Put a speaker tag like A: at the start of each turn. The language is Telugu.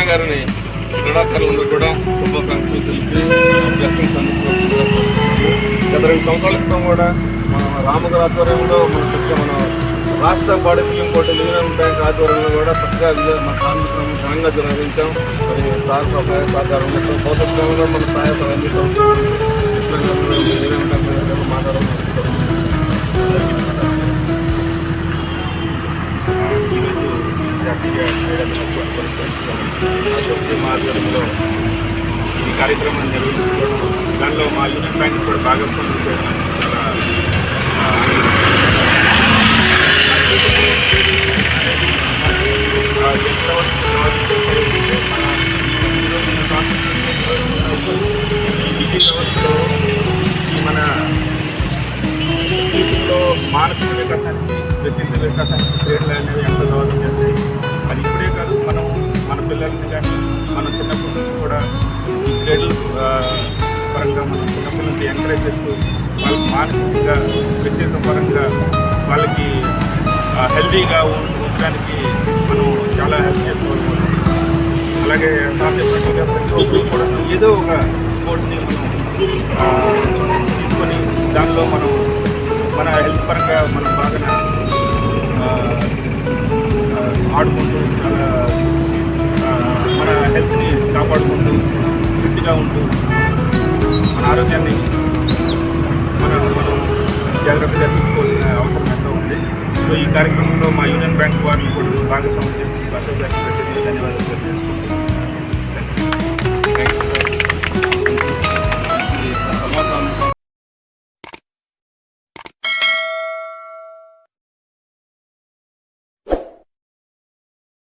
A: గారిని క్రీడాకారులందరూ కూడా శుభాకాంక్షలు తెలిపి బ్లెస్సింగ్స్ అందించవలసిందిగా గత 2 సంవత్సరాల క్రితం కూడా మన రామగారి ఆధ్వర్యంలో మన రాష్ట్ర బాడీ ఫిలిం పోటీలు యూనియన్ బ్యాంక్ ఆధ్వర్యంలో కూడా చక్కగా మన కార్మికులను ఘనంగా నిర్వహించాం. మరి సార్ సహాయ సహకారంలో భౌతికంగా మన సహాయ అందిస్తాం. యూనియన్ బ్యాంక్ మాట్లాడడం
B: జాతీయ క్రీడా దినోత్సవం మా ఆధ్వర్యంలో ఈ కార్యక్రమాన్ని నిర్వహించుకోవడం, దానిలో మా యూనియన్ బ్యాంక్ కూడా భాగస్వామ్యం చేయడం విద్యా వ్యవస్థలో మన జీవితంలో మానసిక వికాసానికి, వ్యక్తిత్వ వికాసానికి క్రీడలు అనేవి ఎంతో దోహదం చేస్తాయి. అది ఇప్పుడే కాదు, మనం మన పిల్లల్ని కానీ మనం చిన్నప్పటి నుంచి కూడా ఈ క్రీడలు పరంగా మనం చిన్నప్పటి నుంచి ఎంకరేజ్ చేస్తూ వాళ్ళకి మానసికంగా, వ్యక్తిత్వ పరంగా వాళ్ళకి హెల్తీగా ఉండడానికి మనం చాలా హెల్ప్ చేసుకోవాలి. అలాగే ప్రతి ఒక్కరు కూడా ఏదో ఒక స్పోర్ట్ని మనం తీసుకొని దానిలో మనం మన హెల్త్ పరంగా మనం బాగా ఆడుకుంటూ మన హెల్త్ని కాపాడుకుంటూ ఫిట్గా ఉంటూ మన ఆరోగ్యాన్ని మనం జాగ్రత్తగా తీసుకోవాల్సిన అవసరం ఎంతో ఉంది. సో ఈ కార్యక్రమంలో మా యూనియన్ బ్యాంక్ వారిని కూడా భాగస్వామ్యం చేసి ధన్యవాదాలు తెలియజేసుకుంటున్నాను.